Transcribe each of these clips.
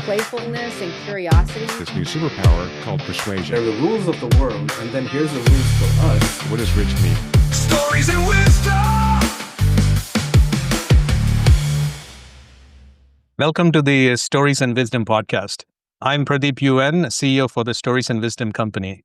playfulness and curiosity. This new superpower called persuasion. They're the rules of the world, and then here's the rules for us. What does rich mean? Stories and wisdom. Welcome to the Stories and Wisdom podcast. I'm Pradeep UN, CEO for the Stories and Wisdom Company.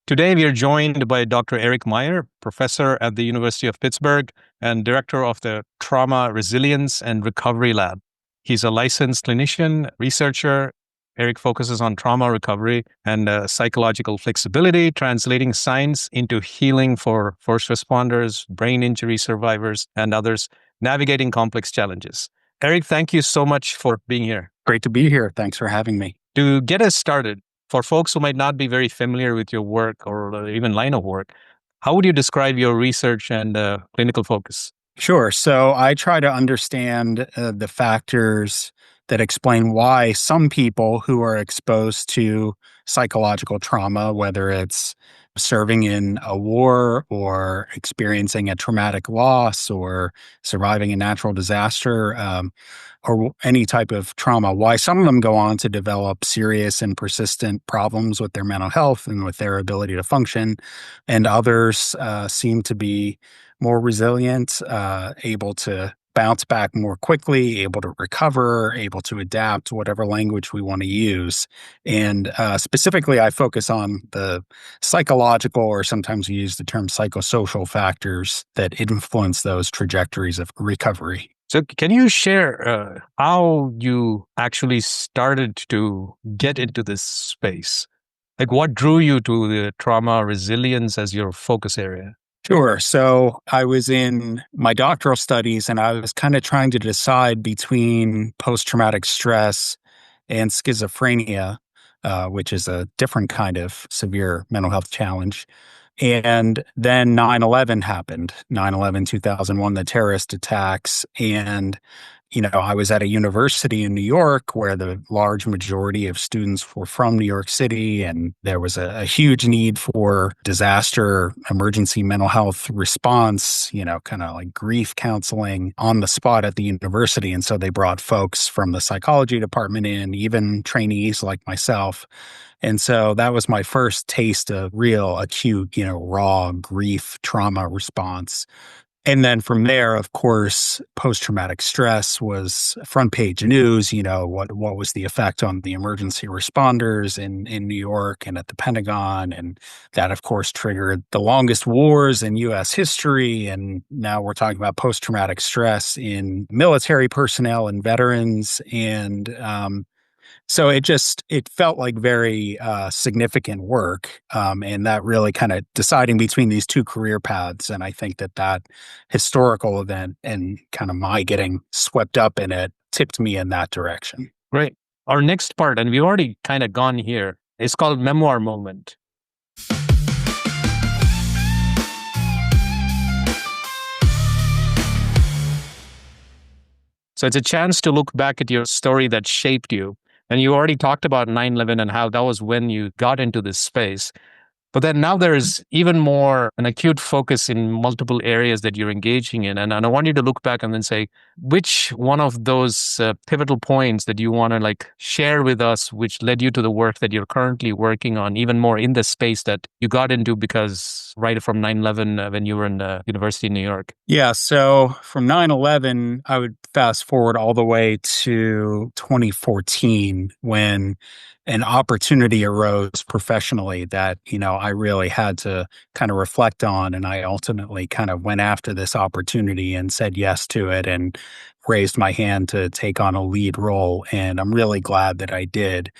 Today, we are joined by Dr. Eric Meyer, professor at the University of Pittsburgh and director of the Trauma Resilience and Recovery Lab. He's a licensed clinician, researcher. Eric focuses on trauma recovery and psychological flexibility, translating science into healing for first responders, brain injury survivors, and others navigating complex challenges. Eric, thank you so much for being here. Great to be here. Thanks for having me. To get us started, for folks who might not be very familiar with your work or even line of work, how would you describe your research and clinical focus? Sure. So I try to understand the factors that explain why some people who are exposed to psychological trauma, whether it's serving in a war or experiencing a traumatic loss or surviving a natural disaster, or any type of trauma, why some of them go on to develop serious and persistent problems with their mental health and with their ability to function, and others seem to be more resilient, able to bounce back more quickly, able to recover, able to adapt to whatever language we want to use. And specifically, I focus on the psychological, or sometimes we use the term psychosocial factors that influence those trajectories of recovery. So can you share how you actually started to get into this space? Like what drew you to the trauma resilience as your focus area? Sure. So I was in my doctoral studies and I was kind of trying to decide between post-traumatic stress and schizophrenia, which is a different kind of severe mental health challenge. And then 9/11 happened, 9/11/2001, the terrorist attacks. And, I was at a university in New York where the large majority of students were from New York City. And there was a huge need for disaster, emergency mental health response, kind of like grief counseling on the spot at the university. And so they brought folks from the psychology department in, even trainees like myself. And so that was my first taste of real acute, raw grief trauma response. And then from there, of course, post-traumatic stress was front page news. What was the effect on the emergency responders in New York and at the Pentagon? And that, of course, triggered the longest wars in U.S. history. And now we're talking about post-traumatic stress in military personnel and veterans. And so it felt like very significant work, and that really kind of deciding between these two career paths. And I think that historical event and kind of my getting swept up in it tipped me in that direction. Great. Our next part, and we've already kind of gone here, is called memoir moment. So it's a chance to look back at your story that shaped you. And you already talked about 9/11 and how that was when you got into this space. But then now there's even more an acute focus in multiple areas that you're engaging in. And I want you to look back and then say, which one of those pivotal points that you want to share with us, which led you to the work that you're currently working on, even more in the space that you got into because right from 9/11 when you were in the University of New York? Yeah. So from 9/11, I would fast forward all the way to 2014 when an opportunity arose professionally that, I really had to kind of reflect on. And I ultimately kind of went after this opportunity and said yes to it and raised my hand to take on a lead role. And I'm really glad that I did.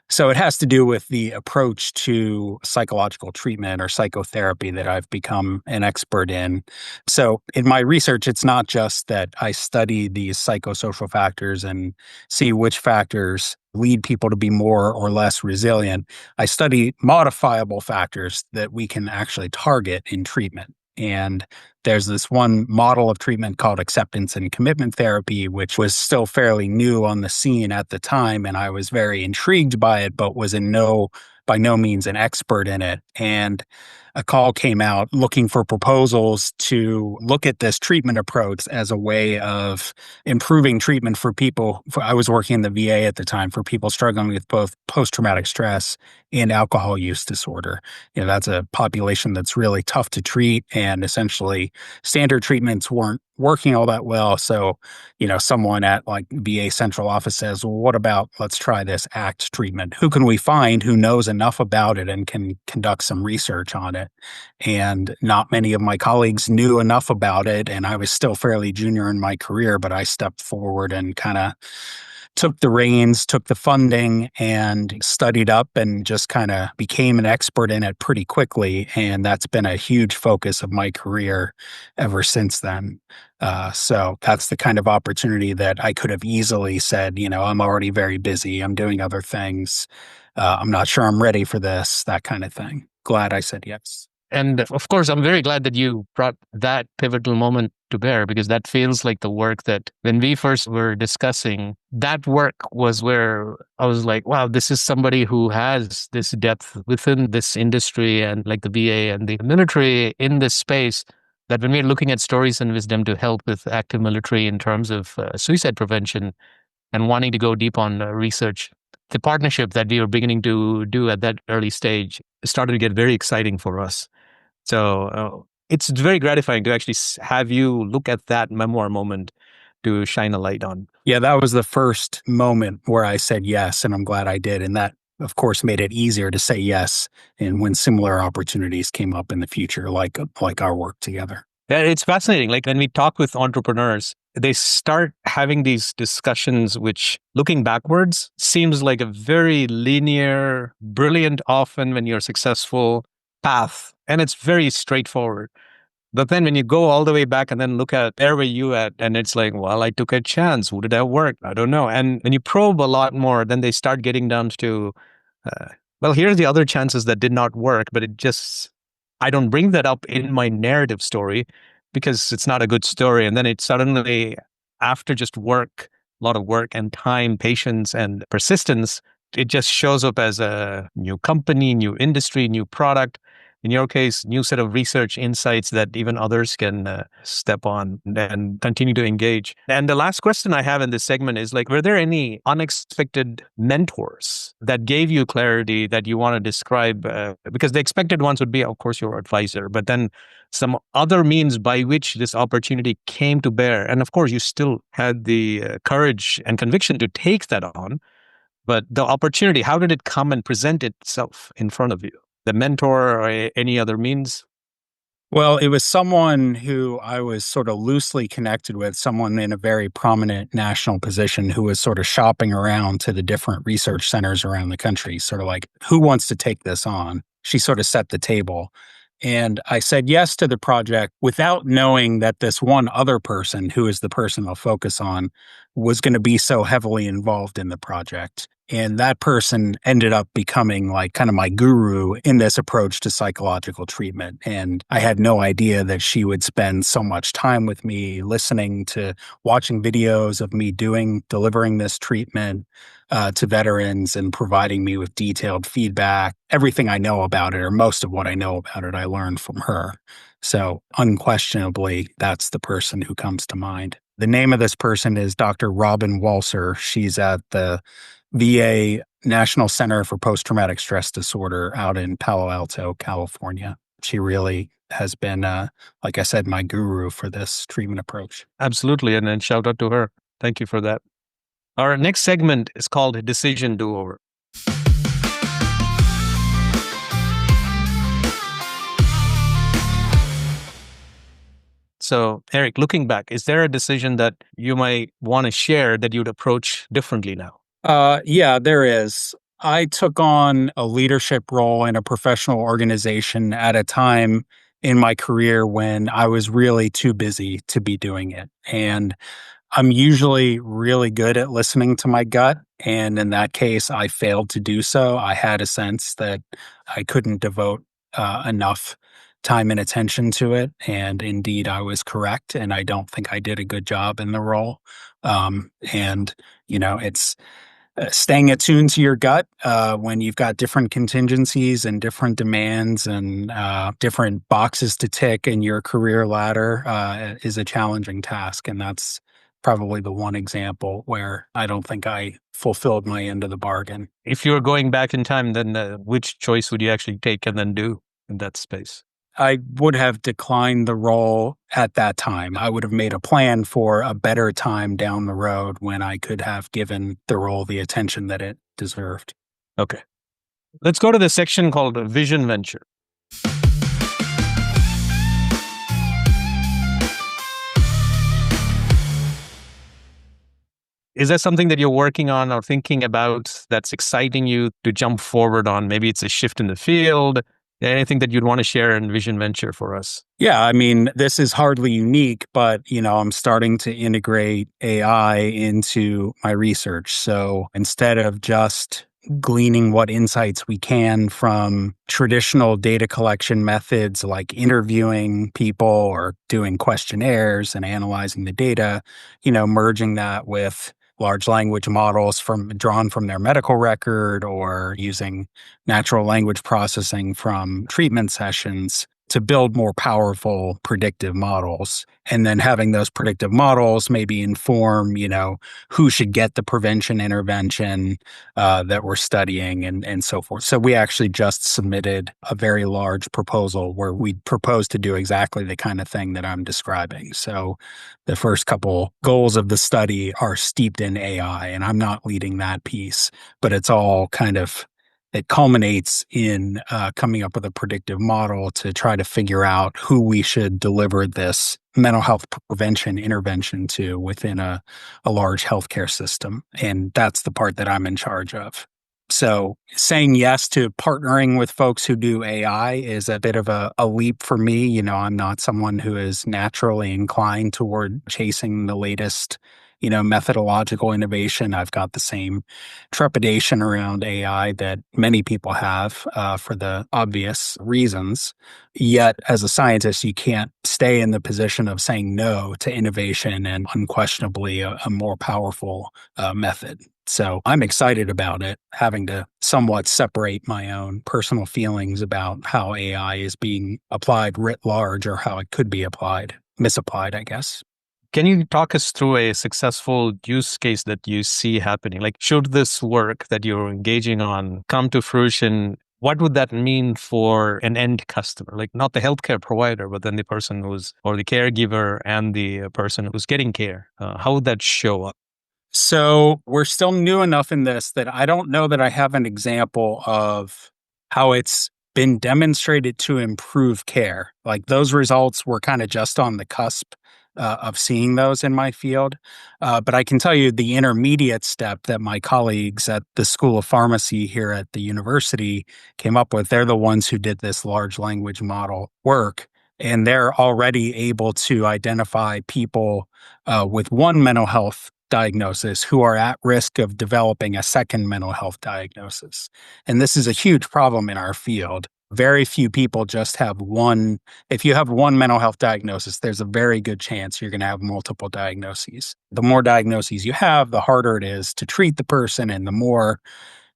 So it has to do with the approach to psychological treatment or psychotherapy that I've become an expert in. So in my research, it's not just that I study these psychosocial factors and see which factors lead people to be more or less resilient. I study modifiable factors that we can actually target in treatment. And there's this one model of treatment called acceptance and commitment therapy, which was still fairly new on the scene at the time. And I was very intrigued by it, but was by no means an expert in it. And a call came out looking for proposals to look at this treatment approach as a way of improving treatment for people. I was working in the VA at the time for people struggling with both post-traumatic stress and alcohol use disorder. That's a population that's really tough to treat, and essentially standard treatments weren't working all that well. So, someone at like VA central office says, well, what about let's try this ACT treatment? Who can we find who knows enough about it and can conduct some research on it? And not many of my colleagues knew enough about it. And I was still fairly junior in my career, but I stepped forward and kind of took the reins, took the funding, and studied up and just kind of became an expert in it pretty quickly. And that's been a huge focus of my career ever since then. So that's the kind of opportunity that I could have easily said, I'm already very busy. I'm doing other things. I'm not sure I'm ready for this, that kind of thing. Glad I said yes. And of course, I'm very glad that you brought that pivotal moment to bear, because that feels like the work that when we first were discussing, that work was where I was like, wow, this is somebody who has this depth within this industry and like the VA and the military in this space, that when we're looking at stories and wisdom to help with active military in terms of suicide prevention and wanting to go deep on research, the partnership that we were beginning to do at that early stage started to get very exciting for us. So it's very gratifying to actually have you look at that memoir moment to shine a light on. Yeah, that was the first moment where I said yes, and I'm glad I did. And that, of course, made it easier to say yes and when similar opportunities came up in the future, like our work together. Yeah, it's fascinating. Like when we talk with entrepreneurs, they start having these discussions, which looking backwards seems like a very linear, brilliant, often when you're successful path. And it's very straightforward. But then when you go all the way back and then look at where were you at, and it's like, well, I took a chance. Would it have worked? I don't know. And when you probe a lot more, then they start getting down to, well, here's the other chances that did not work, but I don't bring that up in my narrative story because it's not a good story. And then it suddenly, after just work, a lot of work and time, patience and persistence, it just shows up as a new company, new industry, new product. In your case, new set of research insights that even others can step on and continue to engage. And the last question I have in this segment is like, were there any unexpected mentors that gave you clarity that you want to describe? Because the expected ones would be, of course, your advisor, but then some other means by which this opportunity came to bear. And of course, you still had the courage and conviction to take that on. But the opportunity, how did it come and present itself in front of you? The mentor or any other means? Well, it was someone who I was sort of loosely connected with, someone in a very prominent national position who was sort of shopping around to the different research centers around the country, sort of like, who wants to take this on? She sort of set the table. And I said yes to the project without knowing that this one other person, who is the person I'll focus on, was going to be so heavily involved in the project. And that person ended up becoming like kind of my guru in this approach to psychological treatment. And I had no idea that she would spend so much time with me, watching videos of me delivering this treatment to veterans and providing me with detailed feedback. Everything I know about it, or most of what I know about it, I learned from her. So unquestionably, that's the person who comes to mind. The name of this person is Dr. Robin Walser. She's at the VA National Center for Post-Traumatic Stress Disorder out in Palo Alto, California. She really has been, like I said, my guru for this treatment approach. Absolutely. And then shout out to her. Thank you for that. Our next segment is called Decision Do-Over. So, Eric, looking back, is there a decision that you might want to share that you'd approach differently now? Yeah, there is. I took on a leadership role in a professional organization at a time in my career when I was really too busy to be doing it. And I'm usually really good at listening to my gut. And in that case, I failed to do so. I had a sense that I couldn't devote enough time and attention to it. And indeed, I was correct. And I don't think I did a good job in the role. And, it's staying attuned to your gut when you've got different contingencies and different demands and different boxes to tick in your career ladder is a challenging task. And that's probably the one example where I don't think I fulfilled my end of the bargain. If you were going back in time, then which choice would you actually take and then do in that space? I would have declined the role at that time. I would have made a plan for a better time down the road when I could have given the role the attention that it deserved. Okay. Let's go to the section called Vision Venture. Is there something that you're working on or thinking about that's exciting you to jump forward on? Maybe it's a shift in the field, anything that you'd want to share in Vision Venture for us? Yeah, I mean, this is hardly unique, but I'm starting to integrate AI into my research. So instead of just gleaning what insights we can from traditional data collection methods like interviewing people or doing questionnaires and analyzing the data, merging that with large language models drawn from their medical record or using natural language processing from treatment sessions to build more powerful predictive models. And then having those predictive models maybe inform, who should get the prevention intervention that we're studying and so forth. So we actually just submitted a very large proposal where we propose to do exactly the kind of thing that I'm describing. So the first couple goals of the study are steeped in AI, and I'm not leading that piece, but it's all it culminates in coming up with a predictive model to try to figure out who we should deliver this mental health prevention intervention to within a large healthcare system. And that's the part that I'm in charge of. So saying yes to partnering with folks who do AI is a bit of a leap for me. I'm not someone who is naturally inclined toward chasing the latest methodological innovation. I've got the same trepidation around AI that many people have for the obvious reasons. Yet, as a scientist, you can't stay in the position of saying no to innovation and unquestionably a more powerful method. So I'm excited about it, having to somewhat separate my own personal feelings about how AI is being applied writ large or how it could be misapplied, I guess. Can you talk us through a successful use case that you see happening? Like, should this work that you're engaging on come to fruition, what would that mean for an end customer? Like, not the healthcare provider, but then the person or the caregiver and the person who's getting care. How would that show up? So we're still new enough in this that I don't know that I have an example of how it's been demonstrated to improve care. Like those results were kind of just on the cusp of seeing those in my field. But I can tell you the intermediate step that my colleagues at the School of Pharmacy here at the university came up with, they're the ones who did this large language model work. And they're already able to identify people with one mental health diagnosis who are at risk of developing a second mental health diagnosis. And this is a huge problem in our field. Very few people just have one. If you have one mental health diagnosis, there's a very good chance you're going to have multiple diagnoses. The more diagnoses you have, the harder it is to treat the person and the more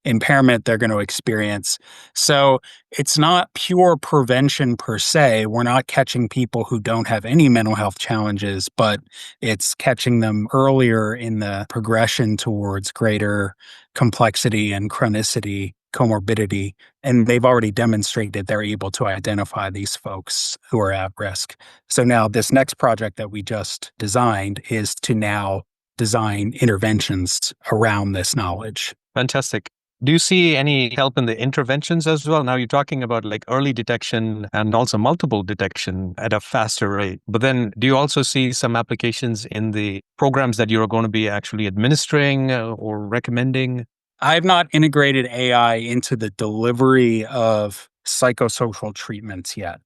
impairment they're going to experience. So it's not pure prevention per se. We're not catching people who don't have any mental health challenges, but it's catching them earlier in the progression towards greater complexity and chronicity, comorbidity. And they've already demonstrated they're able to identify these folks who are at risk. So now this next project that we just designed is to now design interventions around this knowledge. Fantastic. Do you see any help in the interventions as well? Now you're talking about like early detection and also multiple detection at a faster rate. But then do you also see some applications in the programs that you're going to be actually administering or recommending? I've not integrated AI into the delivery of psychosocial treatments yet.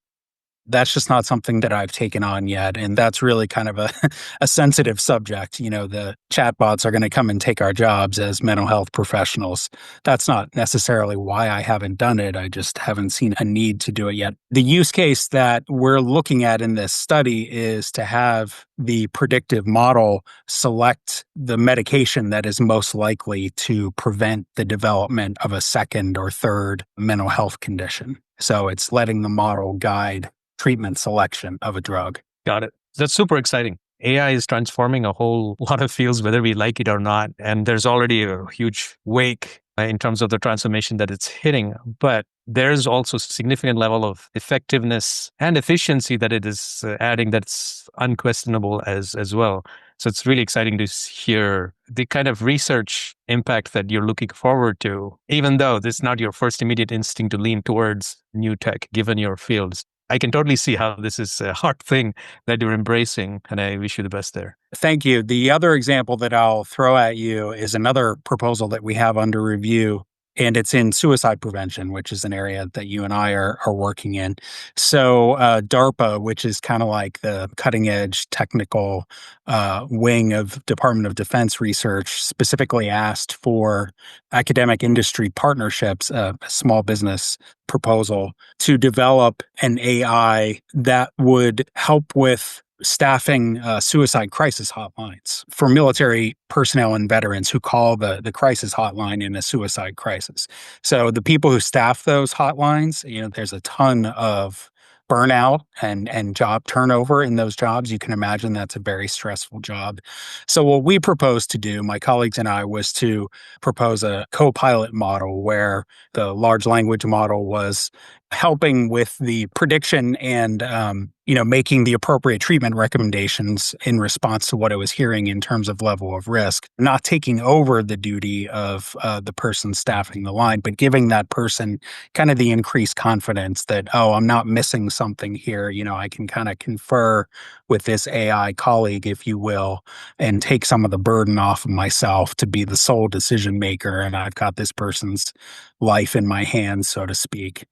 That's just not something that I've taken on yet. And that's really kind of a sensitive subject. The chatbots are going to come and take our jobs as mental health professionals. That's not necessarily why I haven't done it. I just haven't seen a need to do it yet. The use case that we're looking at in this study is to have the predictive model select the medication that is most likely to prevent the development of a second or third mental health condition. So it's letting the model guide treatment selection of a drug. Got it. That's super exciting. AI is transforming a whole lot of fields, whether we like it or not. And there's already a huge wake in terms of the transformation that it's hitting. But there's also significant level of effectiveness and efficiency that it is adding that's unquestionable as well. So it's really exciting to hear the kind of research impact that you're looking forward to, even though this is not your first immediate instinct to lean towards new tech, given your fields. I can totally see how this is a hard thing that you're embracing, and I wish you the best there. Thank you. The other example that I'll throw at you is another proposal that we have under review, and it's in suicide prevention, which is an area that you and I are working in. So DARPA, which is kind of like the cutting edge technical wing of Department of Defense research, specifically asked for academic industry partnerships, a small business proposal, to develop an AI that would help with staffing suicide crisis hotlines for military personnel and veterans who call the crisis hotline in a suicide crisis. So the people who staff those hotlines, there's a ton of burnout and job turnover in those jobs. You can imagine that's a very stressful job. So what we proposed to do, my colleagues and I, was to propose a co-pilot model where the large language model was helping with the prediction and making the appropriate treatment recommendations in response to what it was hearing in terms of level of risk, not taking over the duty of the person staffing the line, but giving that person kind of the increased confidence that, oh, I'm not missing something here. I can kind of confer with this AI colleague, if you will, and take some of the burden off of myself to be the sole decision maker. And I've got this person's life in my hands, so to speak.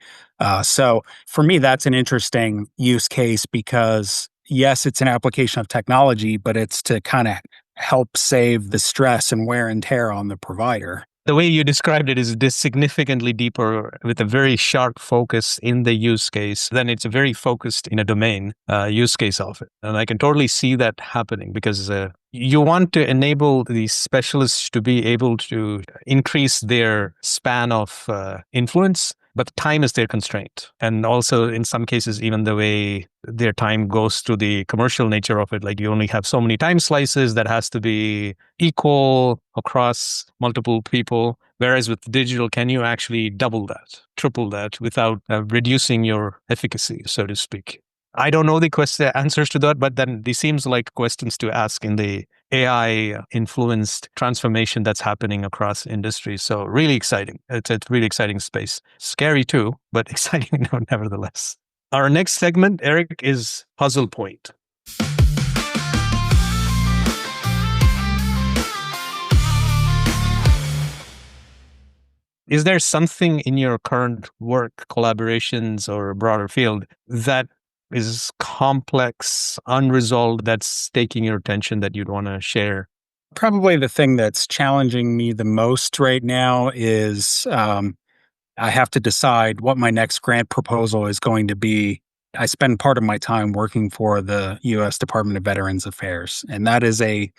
So for me, that's an interesting use case because, yes, it's an application of technology, but it's to kind of help save the stress and wear and tear on the provider. The way you described it is significantly deeper with a very sharp focus in the use case. Then it's very focused in a domain use case of it. And I can totally see that happening because you want to enable these specialists to be able to increase their span of influence, but time is their constraint. And also in some cases, even the way their time goes to the commercial nature of it, like you only have so many time slices that has to be equal across multiple people. Whereas with digital, can you actually double that, triple that without reducing your efficacy, so to speak? I don't know the answers to that, but then these seems like questions to ask in the AI-influenced transformation that's happening across industries. So really exciting. It's a really exciting space. Scary too, but exciting nevertheless. Our next segment, Eric, is Puzzle Point. Is there something in your current work, collaborations, or broader field that is complex, unresolved, that's taking your attention that you'd want to share? Probably the thing that's challenging me the most right now is I have to decide what my next grant proposal is going to be. I spend part of my time working for the U.S. Department of Veterans Affairs, and that is a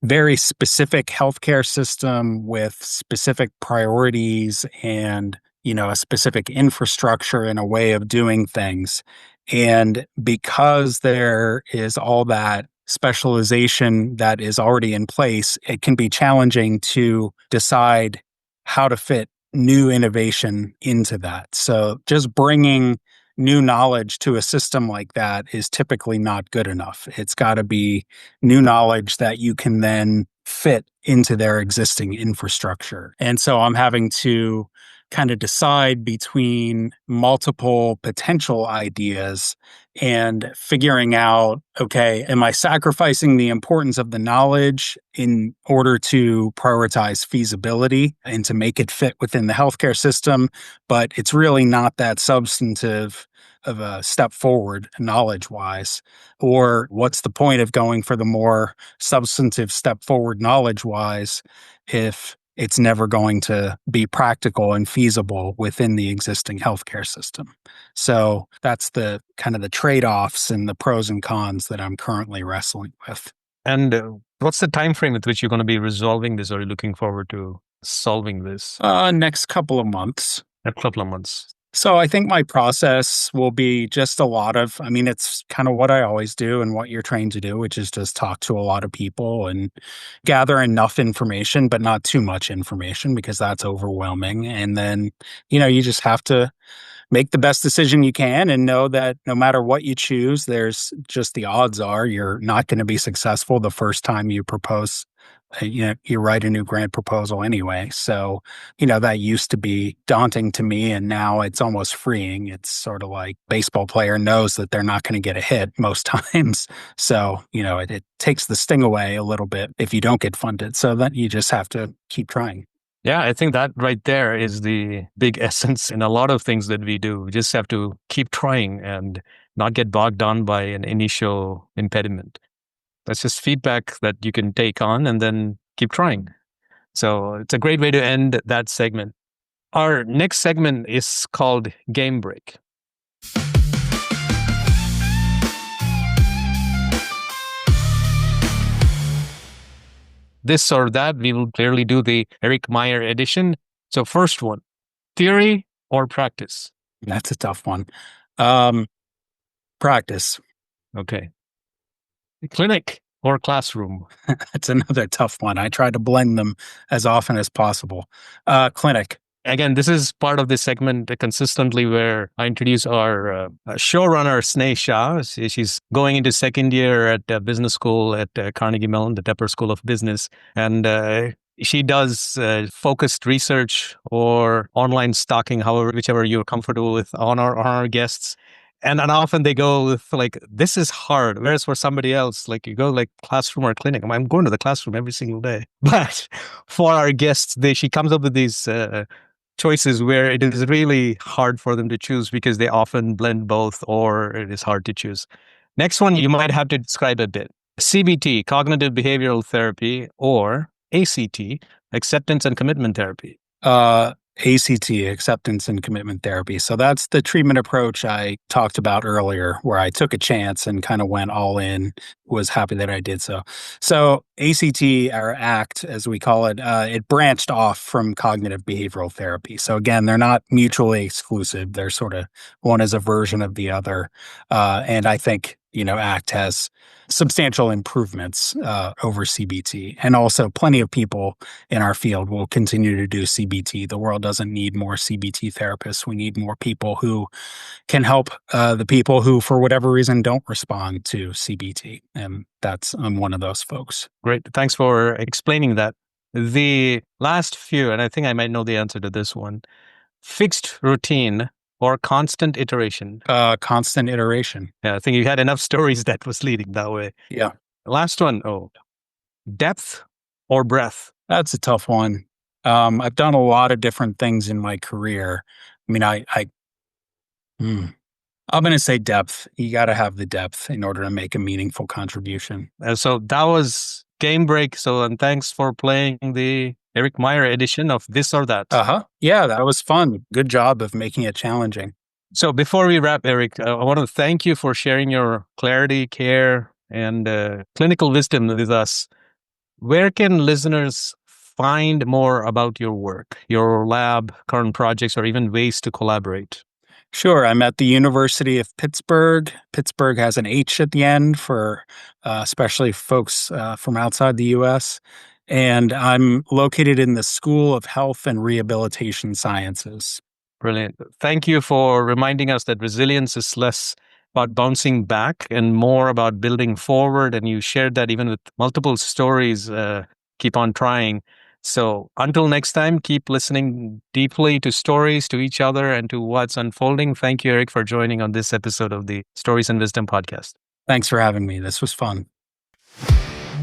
very specific healthcare system with specific priorities and a specific infrastructure and a way of doing things. And because there is all that specialization that is already in place, it can be challenging to decide how to fit new innovation into that. So just bringing new knowledge to a system like that is typically not good enough. It's got to be new knowledge that you can then fit into their existing infrastructure. And so I'm having to kind of decide between multiple potential ideas and figuring out, okay, am I sacrificing the importance of the knowledge in order to prioritize feasibility and to make it fit within the healthcare system? But it's really not that substantive of a step forward knowledge wise. Or what's the point of going for the more substantive step forward knowledge wise if it's never going to be practical and feasible within the existing healthcare system? So that's the kind of the trade-offs and the pros and cons that I'm currently wrestling with. And what's the time frame with which you're going to be resolving this, or are you looking forward to solving this? Next couple of months. A couple of months. So I think my process will be just a lot of, I mean, it's kind of what I always do and what you're trained to do, which is just talk to a lot of people and gather enough information, but not too much information because that's overwhelming. And then, you just have to make the best decision you can and know that no matter what you choose, there's just the odds are you're not going to be successful the first time you propose. You write a new grant proposal anyway. So, that used to be daunting to me. And now it's almost freeing. It's sort of like baseball player knows that they're not going to get a hit most times. So, it takes the sting away a little bit if you don't get funded. So then you just have to keep trying. Yeah, I think that right there is the big essence in a lot of things that we do. We just have to keep trying and not get bogged down by an initial impediment. That's just feedback that you can take on and then keep trying. So it's a great way to end that segment. Our next segment is called Game Break. This or that, we will clearly do the Eric Meyer edition. So first one, theory or practice? That's a tough one. Practice. Okay. Clinic or classroom? That's another tough one. I try to blend them as often as possible. Clinic. Again, this is part of this segment consistently where I introduce our showrunner, Sneh Shah. She's going into second year at business school at Carnegie Mellon, the Tepper School of Business. And she does focused research or online stalking, whichever you're comfortable with, on our guests. And often they go with like, this is hard. Whereas for somebody else, like you go like classroom or clinic. I'm going to the classroom every single day. But for our guests, she comes up with these choices where it is really hard for them to choose because they often blend both or it is hard to choose. Next one, you might have to describe a bit. CBT, cognitive behavioral therapy, or ACT, acceptance and commitment therapy. ACT, acceptance and commitment therapy. So that's the treatment approach I talked about earlier, where I took a chance and kind of went all in, was happy that I did so. So ACT, or ACT, as we call it, it branched off from cognitive behavioral therapy. So again, they're not mutually exclusive. They're sort of, one is a version of the other. And I think, ACT has substantial improvements over CBT. And also plenty of people in our field will continue to do CBT. The world doesn't need more CBT therapists. We need more people who can help the people who, for whatever reason, don't respond to CBT. And I'm one of those folks. Great. Thanks for explaining that. The last few, and I think I might know the answer to this one, fixed routine or constant iteration? Constant iteration. Yeah, I think you had enough stories that was leading that way. Yeah. Last one, depth or breadth? That's a tough one. I've done a lot of different things in my career. I mean, I'm going to say depth. You got to have the depth in order to make a meaningful contribution. So that was Game Break. So, and thanks for playing the Eric Meyer edition of This or That. Yeah, that was fun. Good job of making it challenging. So before we wrap, Eric, I want to thank you for sharing your clarity, care, and clinical wisdom with us. Where can listeners find more about your work, your lab, current projects, or even ways to collaborate? Sure. I'm at the University of Pittsburgh. Pittsburgh has an H at the end for especially folks from outside the U.S. And I'm located in the School of Health and Rehabilitation Sciences. Brilliant. Thank you for reminding us that resilience is less about bouncing back and more about building forward. And you shared that even with multiple stories, keep on trying. So until next time, keep listening deeply to stories, to each other, and to what's unfolding. Thank you, Eric, for joining on this episode of the Stories and Wisdom podcast. Thanks for having me. This was fun.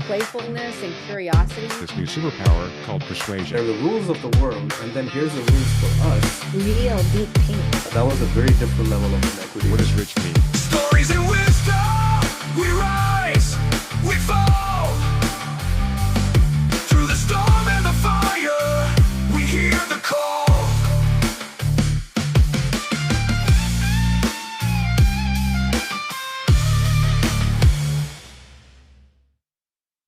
Playfulness and curiosity. This new superpower called They're persuasion. the rules of the world, and then here's the rules for us. Real deep pink. That was a very different level of inequity.